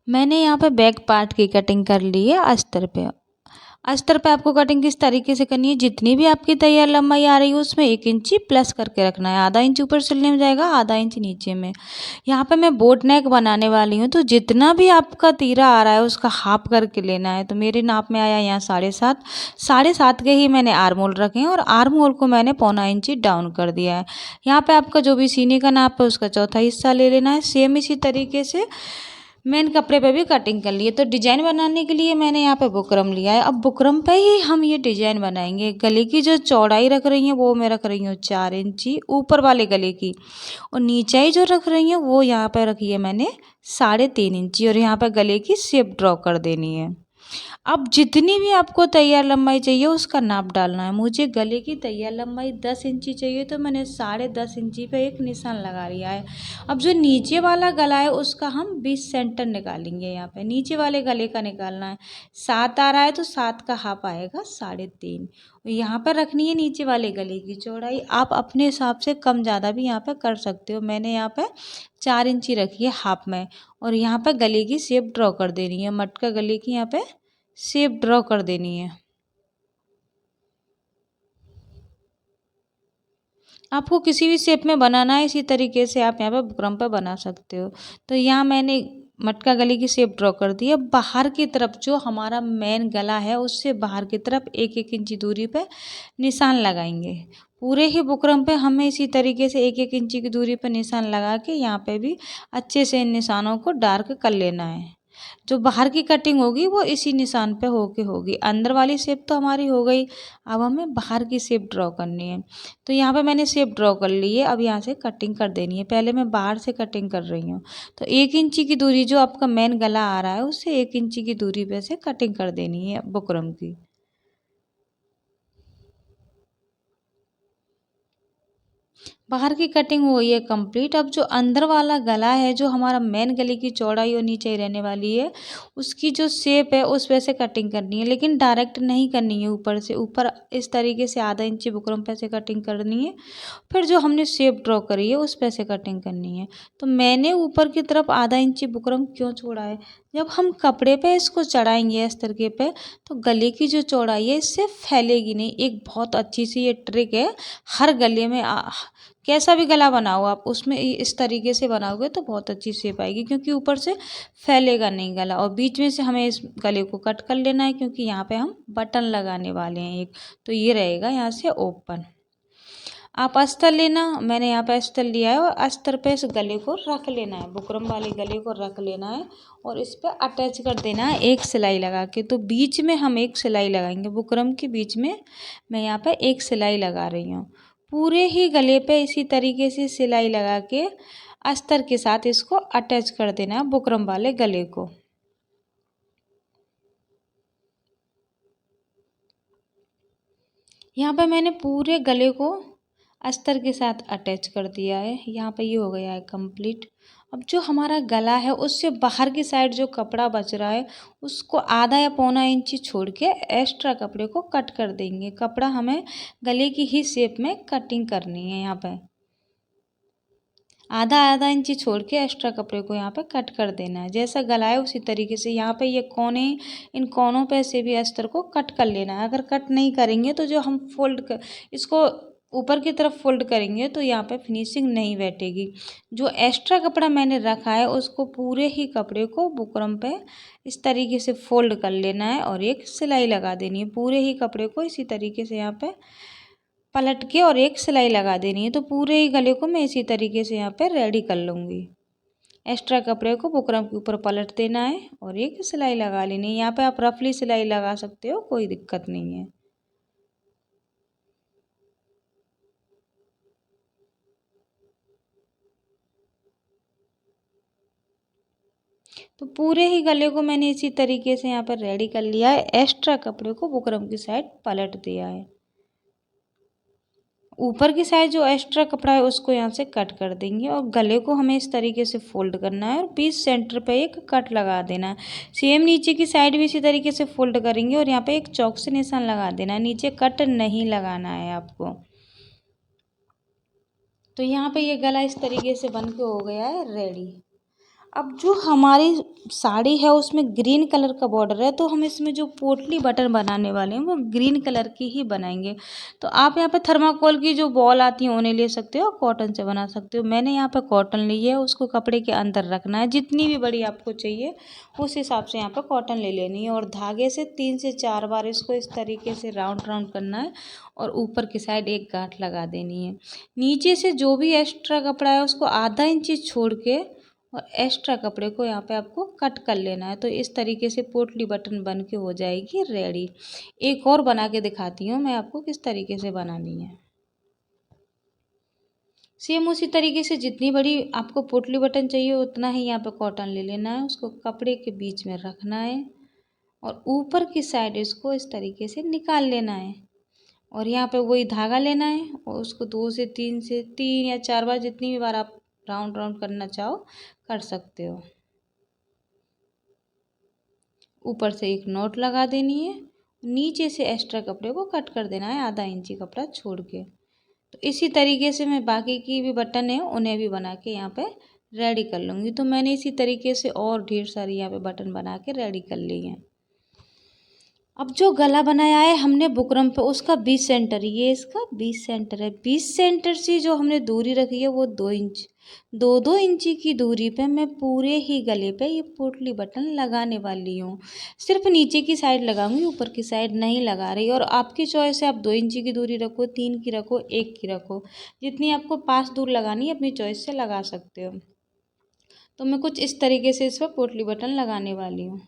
मैंने यहाँ पे बैक पार्ट की कटिंग कर ली है अस्तर पे। अस्तर पे आपको कटिंग किस तरीके से करनी है, जितनी भी आपकी तैयार लंबाई आ रही है उसमें 1 इंची प्लस करके रखना है। आधा इंच ऊपर सिलने में जाएगा, आधा इंच नीचे में। यहाँ पे मैं बोट नेक बनाने वाली हूँ, तो जितना भी आपका तीरा आ रहा है उसका हाफ करके लेना है। तो मेरे नाप में आया यहाँ 7.5, 7.5 के ही मैंने आर्म होल रखे हैं और आर्म होल को मैंने पौना इंची डाउन कर दिया है। यहाँ पे आपका जो भी सीने का नाप है उसका चौथा हिस्सा ले लेना है। सेम इसी तरीके से मेन कपड़े पे भी कटिंग कर लिए। तो डिजाइन बनाने के लिए मैंने यहाँ पे बुकरम लिया है। अब बुकरम पे ही हम ये डिजाइन बनाएंगे। गले की जो चौड़ाई रख रही है वो मैं रख रही हूँ 4 इंची ऊपर वाले गले की, और नीचाई जो रख रही है वो यहाँ पे रखी है मैंने 3.5 इंची, और यहाँ पे गले की शेप ड्रॉ कर देनी है। अब जितनी भी आपको तैयार लंबाई चाहिए उसका नाप डालना है। मुझे गले की तैयार लंबाई 10 इंची चाहिए, तो मैंने 10.5 इंची पे एक निशान लगा लिया है। अब जो नीचे वाला गला है उसका हम 20 सेंटर निकालेंगे। यहाँ पे नीचे वाले गले का निकालना है। 7 आ रहा है तो 7 का हाफ आएगा 3.5। यहाँ पर रखनी है नीचे वाले गले की चौड़ाई। आप अपने हिसाब से कम ज़्यादा भी यहाँ पे कर सकते हो। मैंने यहाँ पे 4 इंची रखी है हाफ में, और यहाँ पे गले की शेप ड्रॉ कर देनी है। मटका गले की यहाँ पे शेप ड्रॉ कर देनी है। आपको किसी भी शेप में बनाना है इसी तरीके से आप यहाँ पे बुकरम पे बना सकते हो। तो यहाँ मैंने मटका गले की शेप ड्रॉ कर दी है। बाहर की तरफ जो हमारा मेन गला है उससे बाहर की तरफ 1-1 इंची दूरी पे निशान लगाएंगे। पूरे ही बुकरम पे हमें इसी तरीके से 1-1 इंची की दूरी पे निशान लगा के यहाँ पे भी अच्छे से इन निशानों को डार्क कर लेना है। जो बाहर की कटिंग होगी वो इसी निशान पे होके होगी। अंदर वाली शेप तो हमारी हो गई, अब हमें बाहर की शेप ड्रॉ करनी है। तो यहाँ पे मैंने शेप ड्रॉ कर ली है। अब यहाँ से कटिंग कर देनी है। पहले मैं बाहर से कटिंग कर रही हूँ। तो 1 इंची की दूरी जो आपका मेन गला आ रहा है उससे 1 इंची की दूरी पे से कटिंग कर देनी है बुकरम की। बाहर की कटिंग हो गई है कंप्लीट। अब जो अंदर वाला गला है, जो हमारा मेन गले की चौड़ाई और नीचे ही रहने वाली है, उसकी जो शेप है उस वजह से कटिंग करनी है, लेकिन डायरेक्ट नहीं करनी है। ऊपर से ऊपर इस तरीके से आधा इंची बुकरम पे से कटिंग करनी है। फिर जो हमने शेप ड्रॉ करी है उस पे से कटिंग करनी है। तो मैंने ऊपर की तरफ आधा इंची बुकरम क्यों छोड़ा है, जब हम कपड़े पे इसको चढ़ाएंगे इस तरीके पे, तो गले की जो चौड़ाई है इससे फैलेगी नहीं। एक बहुत अच्छी सी ये ट्रिक है। हर गले में कैसा भी गला बनाओ आप, उसमें इस तरीके से बनाओगे तो बहुत अच्छी शेप आएगी, क्योंकि ऊपर से फैलेगा नहीं गला। और बीच में से हमें इस गले को कट कर लेना है, क्योंकि यहाँ पे हम बटन लगाने वाले हैं एक, तो ये रहेगा यहाँ से ओपन। आप अस्तर लेना, मैंने यहाँ पे अस्तर लिया है, और अस्तर पे इस गले को रख लेना है, बुकरम वाले गले को रख लेना है, और इस पर अटैच कर देना है एक सिलाई लगा के। तो बीच में हम एक सिलाई लगाएंगे, बुकरम के बीच में मैं यहाँ पे एक सिलाई लगा रही हूँ। पूरे ही गले पे इसी तरीके से सिलाई लगा के अस्तर के साथ इसको अटैच कर देना है बुकरम वाले गले को। यहाँ पे मैंने पूरे गले को अस्तर के साथ अटैच कर दिया है। यहाँ पे ये हो गया है कंप्लीट। अब जो हमारा गला है उससे बाहर की साइड जो कपड़ा बच रहा है उसको आधा या पौना इंची छोड़ के एक्स्ट्रा कपड़े को कट कर देंगे। कपड़ा हमें गले की ही शेप में कटिंग करनी है। यहाँ पे आधा आधा इंची छोड़ के एक्स्ट्रा कपड़े को यहाँ पे कट कर देना है। जैसा गला है उसी तरीके से यहाँ पे ये कोने, इन कोनों पे से भी अस्तर को कट कर लेना है। अगर कट नहीं करेंगे तो जो हम इसको ऊपर की तरफ फोल्ड करेंगे तो यहाँ पे फिनिशिंग नहीं बैठेगी। जो एक्स्ट्रा कपड़ा मैंने रखा है उसको पूरे ही कपड़े को बुकरम पे इस तरीके से फोल्ड कर लेना है और एक सिलाई लगा देनी है। पूरे ही कपड़े को इसी तरीके से यहाँ पे पलट के और एक सिलाई लगा देनी है। तो पूरे ही गले को मैं इसी तरीके से यहाँ पे रेडी कर लूँगी। एक्स्ट्रा कपड़े को बुकरम के ऊपर पलट देना है और एक सिलाई लगा लेनी है। यहाँ पे आप रफली सिलाई लगा सकते हो, कोई दिक्कत नहीं है। तो पूरे ही गले को मैंने इसी तरीके से यहाँ पर रेडी कर लिया है। एक्स्ट्रा कपड़े को बुकरम की साइड पलट दिया है। ऊपर की साइड जो एक्स्ट्रा कपड़ा है उसको यहाँ से कट कर देंगे, और गले को हमें इस तरीके से फोल्ड करना है और बीच सेंटर पे एक कट लगा देना है। सेम नीचे की साइड भी इसी तरीके से फोल्ड करेंगे और यहाँ पे एक चौक से निशान लगा देना है। नीचे कट नहीं लगाना है आपको। तो यहाँ पे ये गला इस तरीके से बन के हो गया है रेडी। अब जो हमारी साड़ी है उसमें ग्रीन कलर का बॉर्डर है, तो हम इसमें जो पोटली बटन बनाने वाले हैं वो ग्रीन कलर की ही बनाएंगे। तो आप यहाँ पे थर्माकोल की जो बॉल आती हैं उन्हें ले सकते हो, कॉटन से बना सकते हो। मैंने यहाँ पे कॉटन ली है, उसको कपड़े के अंदर रखना है। जितनी भी बड़ी आपको चाहिए उस हिसाब से यहाँ पर कॉटन ले लेनी है और धागे से 3 से 4 बार इसको इस तरीके से राउंड राउंड करना है और ऊपर की साइड एक गांठ लगा देनी है। नीचे से जो भी एक्स्ट्रा कपड़ा है उसको आधा इंच छोड़ के और एक्स्ट्रा कपड़े को यहाँ पे आपको कट कर लेना है। तो इस तरीके से पोटली बटन बन के हो जाएगी रेडी। एक और बना के दिखाती हूँ मैं आपको किस तरीके से बनानी है। सेम उसी तरीके से जितनी बड़ी आपको पोटली बटन चाहिए उतना ही यहाँ पे कॉटन ले लेना है, उसको कपड़े के बीच में रखना है और ऊपर की साइड इसको इस तरीके से निकाल लेना है और यहाँ पे वही धागा लेना है और उसको 2 से 3 या 4 बार जितनी भी बार आप राउंड राउंड करना चाहो कर सकते हो। ऊपर से एक नॉट लगा देनी है, नीचे से एक्स्ट्रा कपड़े को कट कर देना है आधा इंची कपड़ा छोड़ के। तो इसी तरीके से मैं बाकी की भी बटन है उन्हें भी बना के यहाँ पे रेडी कर लूँगी। तो मैंने इसी तरीके से और ढेर सारी यहाँ पे बटन बना के रेडी कर ली हैं। अब जो गला बनाया है हमने बुकरम पे उसका 20 सेंटर, ये इसका 20 सेंटर है। 20 सेंटर से जो हमने दूरी रखी है वो 2 इंच, 2-2 इंची की दूरी पे मैं पूरे ही गले पे ये पोटली बटन लगाने वाली हूँ। सिर्फ नीचे की साइड लगाऊंगी, ऊपर की साइड नहीं लगा रही। और आपकी चॉइस है, आप 2 इंची की दूरी रखो, 3 की रखो, 1 की रखो, जितनी आपको पास दूर लगानी है अपनी चॉइस से लगा सकते हो। तो मैं कुछ इस तरीके से इस पर पोटली बटन लगाने वाली हूँ।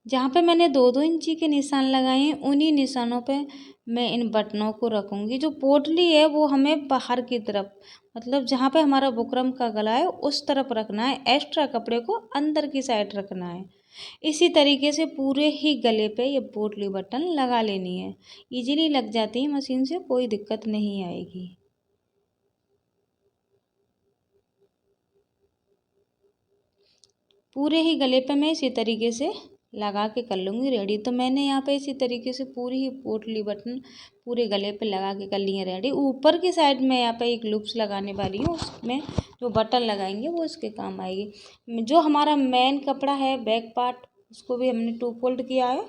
जहाँ पे मैंने 2-2 इंची के निशान लगाए हैं उन्हीं निशानों पे मैं इन बटनों को रखूँगी। जो पोटली है वो हमें बाहर की तरफ, मतलब जहाँ पे हमारा बुकरम का गला है उस तरफ रखना है, एक्स्ट्रा कपड़े को अंदर की साइड रखना है। इसी तरीके से पूरे ही गले पे ये पोटली बटन लगा लेनी है। इजीली लग जाती है मशीन से, कोई दिक्कत नहीं आएगी। पूरे ही गले पे मैं इसी तरीके से लगा के कर लूँगी रेडी। तो मैंने यहाँ पे इसी तरीके से पूरी ही पोटली बटन पूरे गले पे लगा के कर ली है रेडी। ऊपर की साइड में यहाँ पे एक लूप्स लगाने वाली हूँ, उसमें जो बटन लगाएंगे वो इसके काम आएगी। जो हमारा मेन कपड़ा है बैक पार्ट, उसको भी हमने 2 फोल्ड किया है।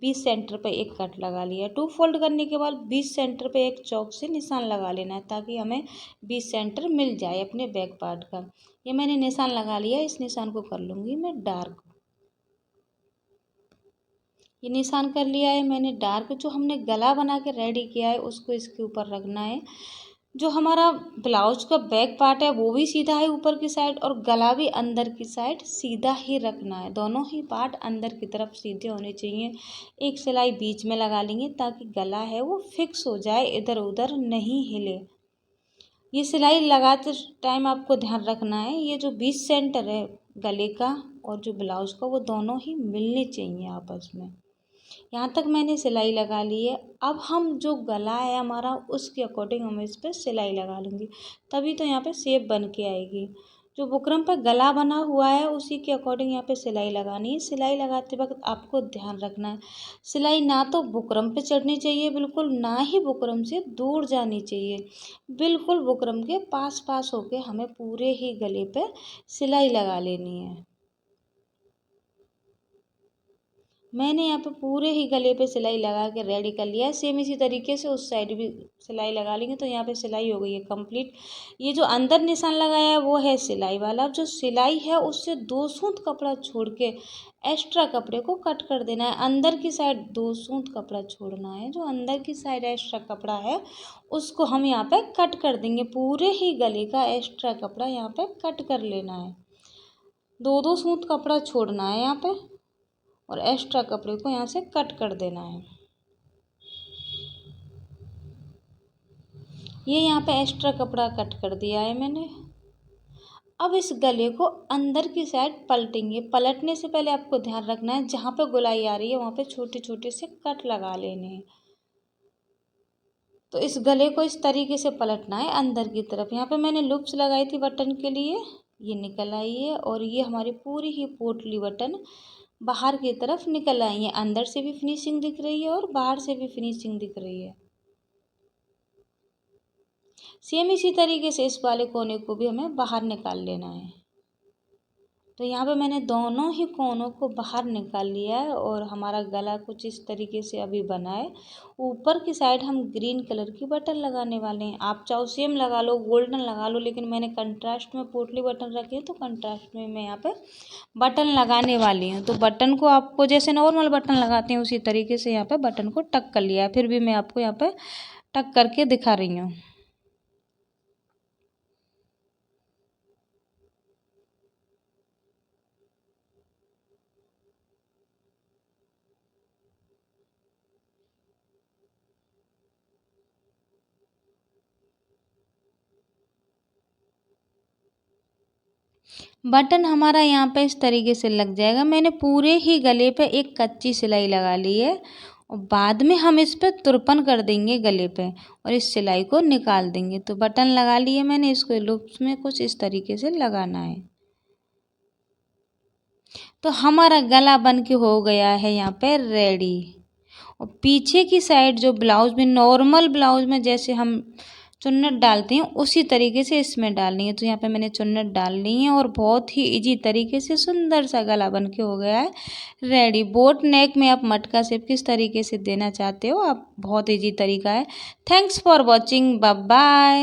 20 सेंटर पे एक कट लगा लिया है। 2 फोल्ड करने के बाद 20 सेंटर पे एक चौक से निशान लगा लेना है ताकि हमें 20 सेंटर मिल जाए अपने बैक पार्ट का। ये मैंने निशान लगा लिया, इस निशान को कर लूँगी मैं डार्क। ये निशान कर लिया है मैंने डार्क। जो हमने गला बना के रेडी किया है उसको इसके ऊपर रखना है। जो हमारा ब्लाउज का बैक पार्ट है वो भी सीधा है ऊपर की साइड और गला भी अंदर की साइड सीधा ही रखना है। दोनों ही पार्ट अंदर की तरफ सीधे होने चाहिए। एक सिलाई बीच में लगा लेंगे ताकि गला है वो फिक्स हो जाए, इधर उधर नहीं हिले। ये सिलाई लगाते टाइम आपको ध्यान रखना है, ये जो 20 सेंटर है गले का और जो ब्लाउज का वो दोनों ही मिलने चाहिए आपस में। यहाँ तक मैंने सिलाई लगा ली है। अब हम जो गला है हमारा उसके अकॉर्डिंग हम इस पर सिलाई लगा लूँगी, तभी तो यहाँ पे शेप बन के आएगी। जो बुकरम पर गला बना हुआ है उसी के अकॉर्डिंग यहाँ पे सिलाई लगानी है। सिलाई लगाते वक्त आपको ध्यान रखना है, सिलाई ना तो बुकरम पे चढ़नी चाहिए बिल्कुल, ना ही बुकरम से दूर जानी चाहिए। बिल्कुल बुकरम के पास पास होके हमें पूरे ही गले पे सिलाई लगा लेनी है। मैंने यहाँ पे पूरे ही गले पे सिलाई लगा के रेडी कर लिया है। सेम इसी तरीके से उस साइड भी सिलाई लगा लेंगे। तो यहाँ पे सिलाई हो गई है कंप्लीट। ये जो अंदर निशान लगाया है वो है सिलाई वाला। जो सिलाई है उससे 2 सूत कपड़ा छोड़ के एक्स्ट्रा कपड़े को कट कर देना है। अंदर की साइड 2 सूत कपड़ा छोड़ना है। जो अंदर की साइड एक्स्ट्रा कपड़ा है उसको हम यहाँ पे कट कर देंगे। पूरे ही गले का एक्स्ट्रा कपड़ा यहाँ पे कट कर लेना है। 2-2 सूत कपड़ा छोड़ना है यहाँ पे और एक्स्ट्रा कपड़े को यहाँ से कट कर देना है। ये यहाँ पे एक्स्ट्रा कपड़ा कट कर दिया है मैंने। अब इस गले को अंदर की साइड पलटेंगे। पलटने से पहले आपको ध्यान रखना है जहाँ पे गोलाई आ रही है वहाँ पे छोटे छोटे से कट लगा लेने हैं। तो इस गले को इस तरीके से पलटना है अंदर की तरफ। यहाँ पे मैंने लूप्स लगाई थी बटन के लिए, ये निकल आई है और ये हमारी पूरी ही पोटली बटन बाहर की तरफ निकल आई है। अंदर से भी फिनिशिंग दिख रही है और बाहर से भी फिनिशिंग दिख रही है। सेम इसी तरीके से इस वाले कोने को भी हमें बाहर निकाल लेना है। तो यहाँ पे मैंने दोनों ही कोनों को बाहर निकाल लिया है और हमारा गला कुछ इस तरीके से अभी बना है। ऊपर की साइड हम ग्रीन कलर की बटन लगाने वाले हैं। आप चाहो सेम लगा लो, गोल्डन लगा लो, लेकिन मैंने कंट्रास्ट में पोटली बटन रखी है तो कंट्रास्ट में मैं यहाँ पे बटन लगाने वाली हूँ। तो बटन को आपको जैसे नॉर्मल बटन लगाते हैं उसी तरीके से यहाँ पे बटन को टक कर लिया है। फिर भी मैं आपको यहाँ पे टक करके दिखा रही हूँ। बटन हमारा यहाँ पे इस तरीके से लग जाएगा। मैंने पूरे ही गले पे एक कच्ची सिलाई लगा ली है और बाद में हम इस पे तुरपन कर देंगे गले पे और इस सिलाई को निकाल देंगे। तो बटन लगा लिए मैंने, इसको लूप्स में कुछ इस तरीके से लगाना है। तो हमारा गला बन के हो गया है यहाँ पे रेडी। और पीछे की साइड जो ब्लाउज में, नॉर्मल ब्लाउज में जैसे हम चुन्नट डालते हैं उसी तरीके से इसमें डालनी है। तो यहाँ पे मैंने चुन्नट डालनी है और बहुत ही इजी तरीके से सुंदर सा गला बन के हो गया है रेडी। बोट नेक में आप मटका शेप किस तरीके से देना चाहते हो आप, बहुत इजी तरीका है। Thanks for watching, bye bye.